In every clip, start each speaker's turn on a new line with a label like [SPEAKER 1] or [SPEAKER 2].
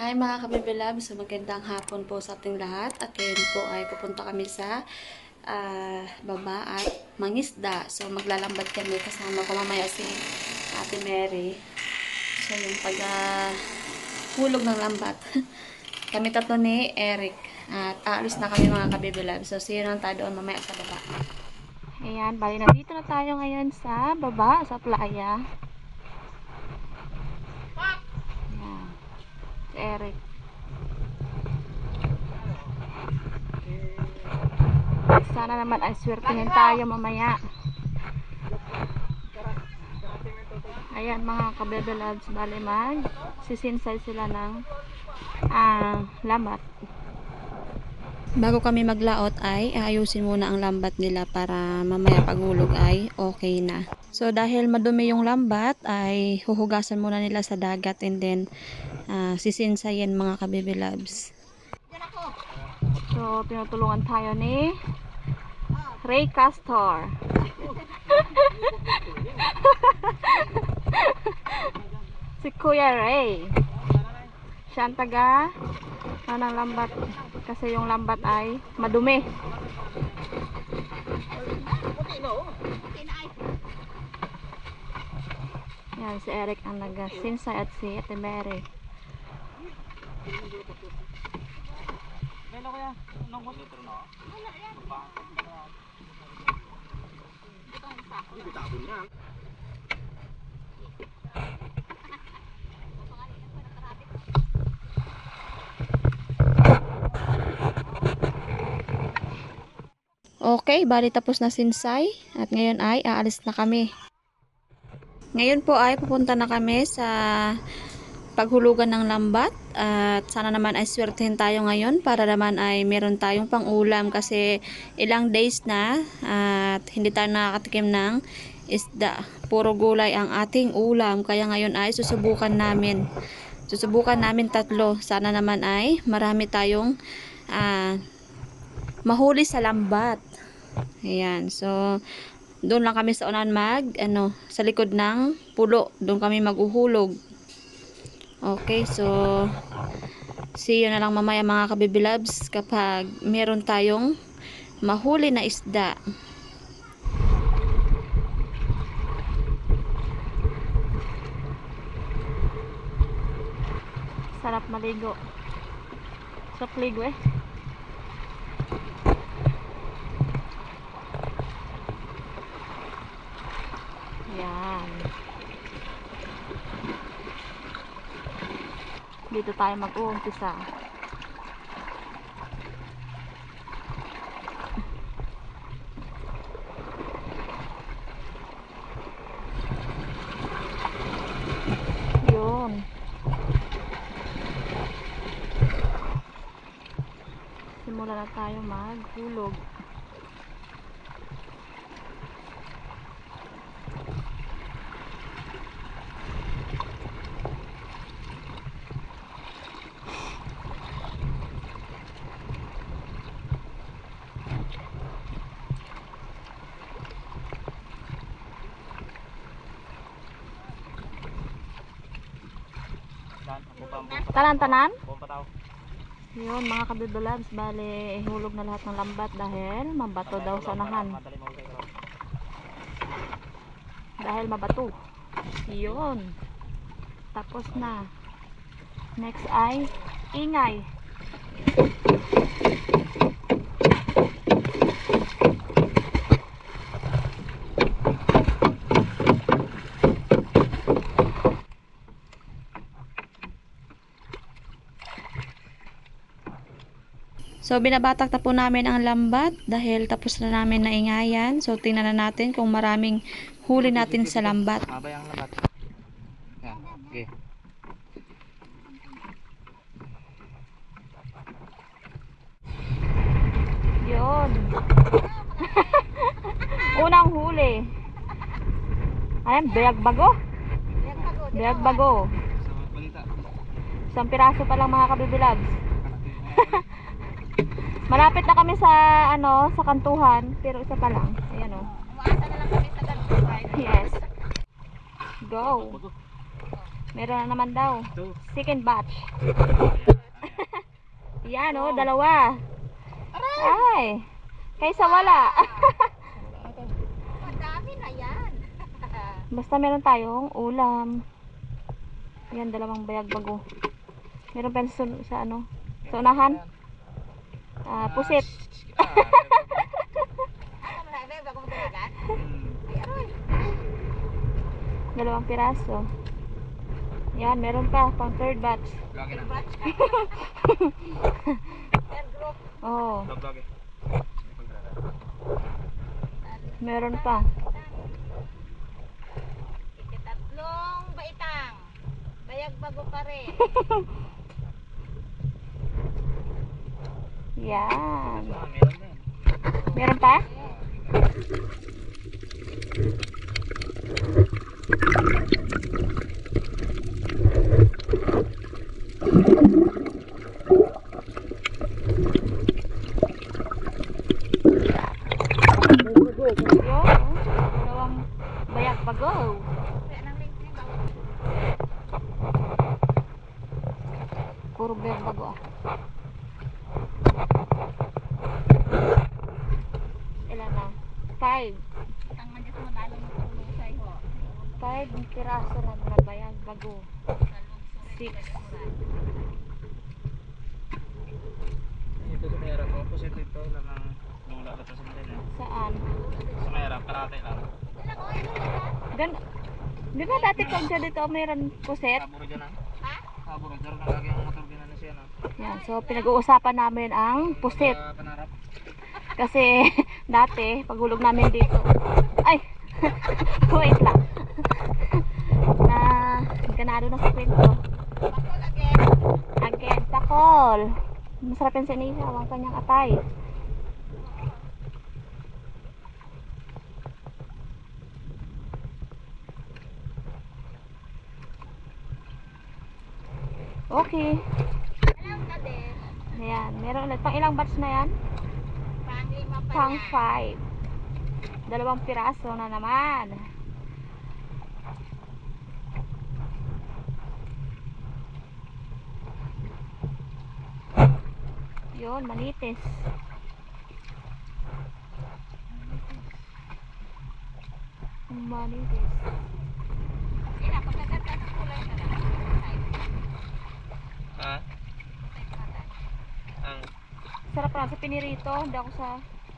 [SPEAKER 1] Hi mga kabibilab, so magandang hapon po sa ating lahat at ngayon po ay pupunta kami sa baba at mangisda. So maglalambad kami kasama ko mamaya si Ate Mary. So yung pag hulog ng lambat. Kami tatlo ni Eric at aalis na kami mga kabibilab. So see you lang tayo doon mamaya sa baba. Ayan, bali nandito na tayo ngayon sa baba, sa playa. Ayan, si Eric. Sana naman ay swertihin tayo mamaya. Ayan mga kabebe loves, bali sisinsay sila ng lambat. Bago kami maglaot ay ayusin muna ang lambat nila para mamaya paghulog ay okay na. So dahil madumi yung lambat ay huhugasan muna nila sa dagat and then sisinsayin mga kabebe loves. So tinutulungan tayo ni Ray Castor. Si Kuya Ray. Siya ang taga ng lambat kasi yung lambat ay madumi. Yan si Eric ang nagsinsay at si Ate Mary. Okay, bali tapos na sinsay at ngayon ay aalis na kami. Ngayon po ay pupunta na kami sa paghulugan ng lambat at sana naman ay swertihin tayo ngayon para naman ay meron tayong pang-ulam kasi ilang days na at hindi tayo nakakatikim ng isda. Puro gulay ang ating ulam kaya ngayon ay susubukan namin. Susubukan namin tatlo. Sana naman ay marami tayong mahuli sa lambat. Ayan. So, doon lang kami sa unahan sa likod ng pulo. Doon kami maghuhulog. Okay, so see you na lang mamaya mga kabibilabs kapag meron tayong mahuli na isda. Sarap maligo. Sarap ligo eh. Yan. Dito tayo mag-uumpisa. Yun. Simula na tayo maghulog. Tanan-tanan? Yun mga kabibulabs, bali ihulog na lahat ng lambat dahil mabato daw sa unahan. Dahil mabato. Yun. Tapos na. Next ay ingay. So, binabatak na po namin ang lambat dahil tapos na namin naingayan. So, tingnan na natin kung maraming huli natin sa lambat.
[SPEAKER 2] Mabay ang lambat. Yan, okay.
[SPEAKER 1] Yun. Unang huli. Ayan, bayag-bago. Bayag-bago. Isang piraso pa lang mga kabibilabs. Malapit na kami sa sa kantuhan, pero isa pa lang. Ayan
[SPEAKER 3] Umaasa na lang kami sa kantuhan.
[SPEAKER 1] Yes. Go. Meron na naman daw.
[SPEAKER 2] Ito.
[SPEAKER 1] Second batch.
[SPEAKER 2] Ayan.
[SPEAKER 1] Yan oh, dalawa. Ay. Kaysa wala.
[SPEAKER 3] Madami na yan.
[SPEAKER 1] Basta meron tayong ulam. Yan, dalawang bayag bago. Meron pa sa ano? Sa unahan. Pusit.
[SPEAKER 3] Ano na, may bagong talagan?
[SPEAKER 1] Dalawang piraso. Yan, meron pa pang third batch.
[SPEAKER 2] Lagi na.
[SPEAKER 3] Third group.
[SPEAKER 1] Oh,
[SPEAKER 2] Lagi.
[SPEAKER 1] meron pa.
[SPEAKER 3] Ikatatlong baitang. Bayag bago pa rin.
[SPEAKER 1] Yan.
[SPEAKER 2] Meron din.
[SPEAKER 1] Meron pa? Yo, dalawang bayag bago.
[SPEAKER 3] Kaya nang link niya bago.
[SPEAKER 1] Puro bayag bago ah. Ilan na? 5.
[SPEAKER 3] Tangan niya sa madalo ng tulong sa iyo.
[SPEAKER 1] 5 piraso na mga bayag bago. 6.
[SPEAKER 2] Ito sa mayarap. Opposite ito lang ang lula na ito sa Manila.
[SPEAKER 1] Saan?
[SPEAKER 2] Sa mayarap, karate lang.
[SPEAKER 1] Dan, di ba dati pag dyan dito mayroon puset?
[SPEAKER 2] Saburo dyan ah.
[SPEAKER 3] Ha?
[SPEAKER 2] Saburo. Dyan lang lagi ang motor din na siya na.
[SPEAKER 1] Yan, so pinag-uusapan namin ang puset.
[SPEAKER 2] Panarap.
[SPEAKER 1] Kasi dati, paghulog namin dito. Ay! Wait lang. Na, ganado na sa kwento.
[SPEAKER 3] Bakol again.
[SPEAKER 1] Again, pakol. Masarap yung sinihaw, ang kanyang atay. Okay.
[SPEAKER 3] Alam ka din.
[SPEAKER 1] Ayan, meron ulit. Pang ilang batch na yan?
[SPEAKER 3] Pang lima pa
[SPEAKER 1] Pang
[SPEAKER 3] yan.
[SPEAKER 1] 5. Dalawang piraso na naman. Yun, manitis. Manitis.
[SPEAKER 3] Ina, pagkaganda ng kulay na lang.
[SPEAKER 2] Ha? Ang
[SPEAKER 1] Sarap lang sa pinirito. Hindi ako sa...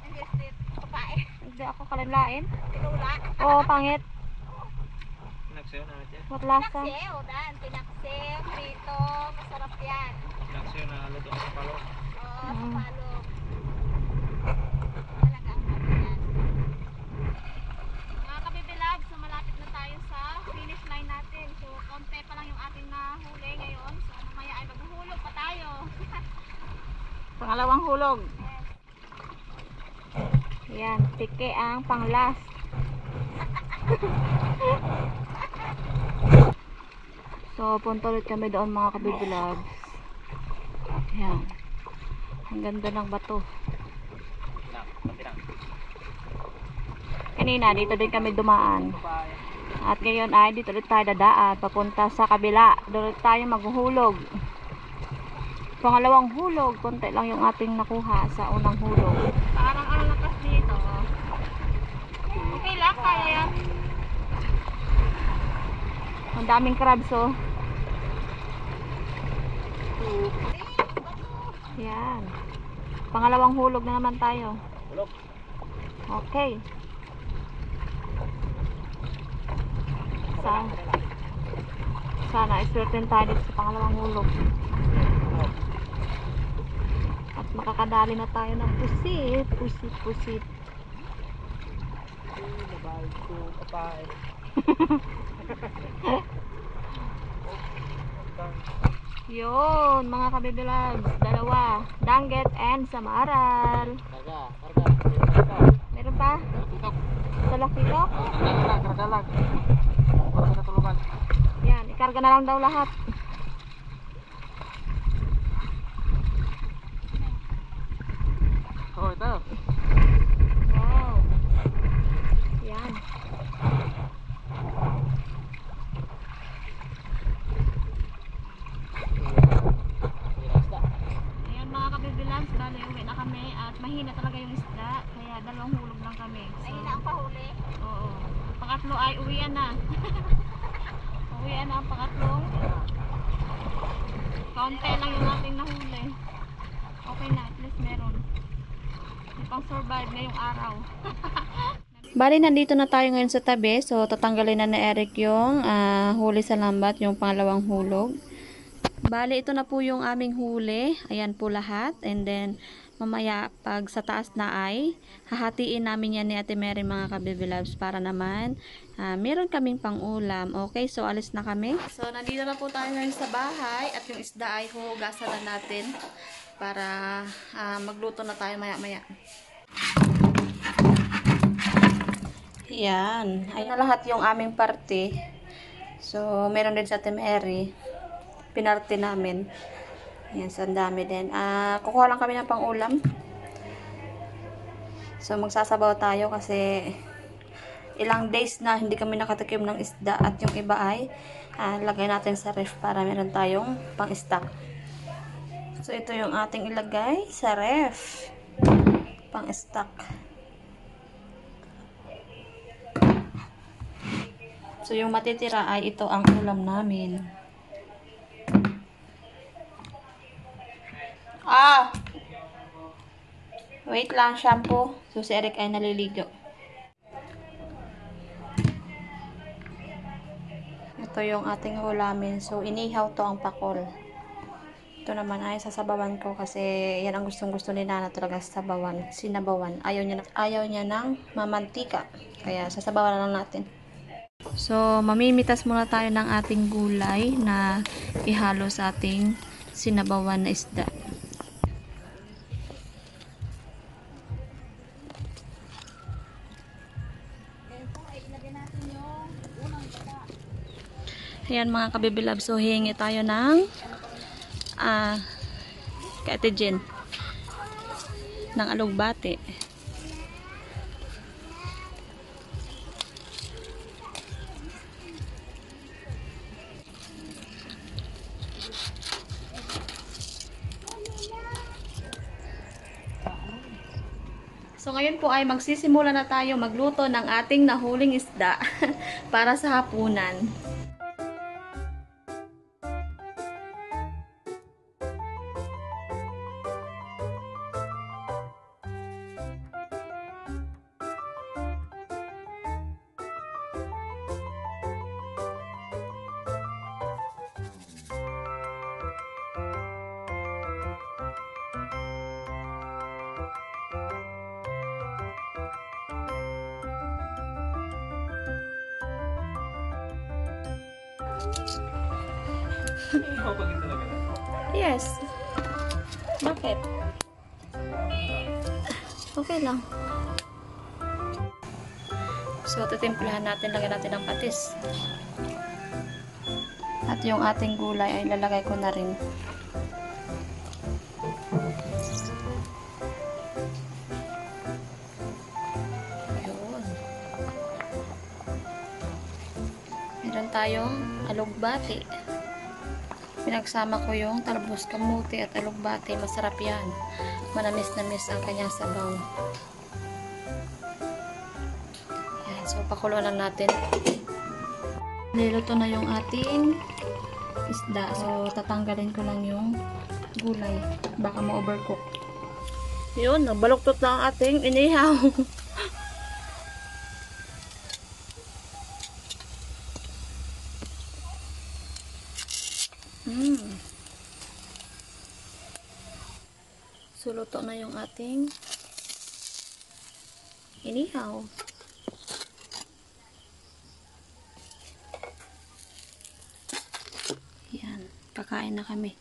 [SPEAKER 3] Hindi, sweet. Papae.
[SPEAKER 1] Hindi ako kalanlain.
[SPEAKER 3] Tinula.
[SPEAKER 1] Oo, pangit.
[SPEAKER 2] pinagsayo na natin.
[SPEAKER 1] What lasa?
[SPEAKER 3] Tinakse, o dan. Tinakse, prito. Masarap yan.
[SPEAKER 2] Pinagsayo na luto sa palo.
[SPEAKER 3] Oo,
[SPEAKER 1] Mm.
[SPEAKER 3] palo. Talaga ang palo yan. Mga kabibilab, so malapit na tayo sa finish line natin. So, konti pa lang yung ating nahuli ngayon. So, mamaya ay maghuhulog pa tayo.
[SPEAKER 1] Pangalawang hulog. Yan, tike ang pang last. So, punta ulit kami doon mga kabibilags. Yan. Ang ganda ng bato. Kanina, dito din kami dumaan. At ngayon ay dito ulit tayo dadaan. Papunta sa kabila. Doon ulit tayo maghuhulog. Pangalawang hulog. Konti lang yung ating nakuha sa unang hulog.
[SPEAKER 3] Parang ang lakas dito. Okay lang, kaya yan.
[SPEAKER 1] Ang daming crabs oh. Yan. Pangalawang hulog na naman tayo.
[SPEAKER 2] Hulog.
[SPEAKER 1] Okay. Sana iswerten tayo dito sa pangalawang hulog. At makakadali na tayo ng pusit. Pusit.
[SPEAKER 2] Mabahal ko kapain.
[SPEAKER 1] Yun, mga kabibilags. Dalawa. Danggit and samaral.
[SPEAKER 2] Karga.
[SPEAKER 1] Meron pa?
[SPEAKER 2] Tutok.
[SPEAKER 1] Talak-titok?
[SPEAKER 2] Karga lang. Para sa natulungan.
[SPEAKER 1] Yan, ikarga na lang daw lahat.
[SPEAKER 2] Oh, ito.
[SPEAKER 1] Wow. Yan.
[SPEAKER 3] ay uwian na. Uwian na ang pangatlong. Kaunti lang yung ating nahuli. Okay na, at least meron. May pang survive ngayong araw.
[SPEAKER 1] Bali, nandito na tayo ngayon sa tabi. So, tatanggalin na ni Eric yung huli sa lambat, yung pangalawang hulog. Bali, ito na po yung aming huli. Ayan po lahat. And then, mamaya, pag sa taas na ay, hahatiin namin yan ni Ate Mary mga kabibilabs para naman meron kaming pang-ulam. Okay, so alis na kami. So, nandito na po tayo ngayon sa bahay at yung isda ay huhugasan na natin para magluto na tayo maya-maya. Yan. Ay na lahat yung aming parte. So, meron din sa Ate Mary. Pinarte namin. Yan, so ang dami din. Kukuha lang kami ng pang-ulam. So, magsasabaw tayo kasi ilang days na hindi kami nakatikim ng isda at yung iba ay lagay natin sa ref para meron tayong pang-stock. So, ito yung ating ilagay sa ref. Pang-stock. So, yung matitira ay ito ang ulam namin. Wait lang, shampoo. So, si Eric ay naliligo. Ito yung ating ulamin. So, inihaw to ang pakol. Ito naman ay sasabawan ko kasi yan ang gustong-gusto ni Nana talaga, sabawan, sinabawan. Ayaw niya ng mamantika. Kaya sasabawan na lang natin. So, mamimitas muna tayo ng ating gulay na ihalo sa ating sinabawan na isda. Ayan mga kabibilab, so hihingi tayo ng kay Ate Jen ng alugbati. So ngayon po ay magsisimula na tayo magluto ng ating nahuling isda para sa hapunan. Yes. Bakit? Okay lang. So, titimplahan natin, lagyan natin ng patis. At yung ating gulay ay lalagay ko na rin. Yun. Meron tayong alugbati. Pinagsama ko yung talbos, kamuti at alugbati. Masarap yan. Manamis-namis ang kanyang sabaw. Yan. So, pakuluan lang natin. Niluto na yung ating isda. So, tatanggalin ko lang yung gulay. Baka ma-overcook. Yun. Nabaluktot na ang ating inihaw. So, luto na yung ating inihaw. Yan. Kakain na kami.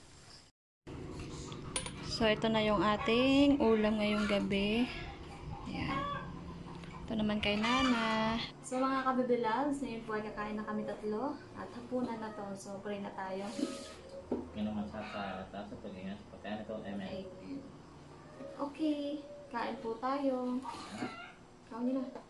[SPEAKER 1] So, ito na yung ating ulam ngayong gabi. Yan. Ito naman kay Nana. So, mga kabibilabs, ngayon po ay kakain na kami tatlo. At hapunan na to. So, pray na tayo.
[SPEAKER 2] Ginaman sa taas at pag-ingat. Pagkain ito, amen.
[SPEAKER 1] Okay, kain po tayo. Kain nyo na.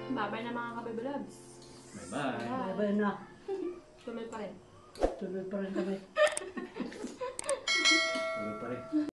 [SPEAKER 1] Babay na mga kabibilabs.
[SPEAKER 2] Bye-bye.
[SPEAKER 4] Bye-bye na.
[SPEAKER 1] Tuloy pa rin.
[SPEAKER 4] Tuloy pa rin kami.
[SPEAKER 2] Tuloy pa rin.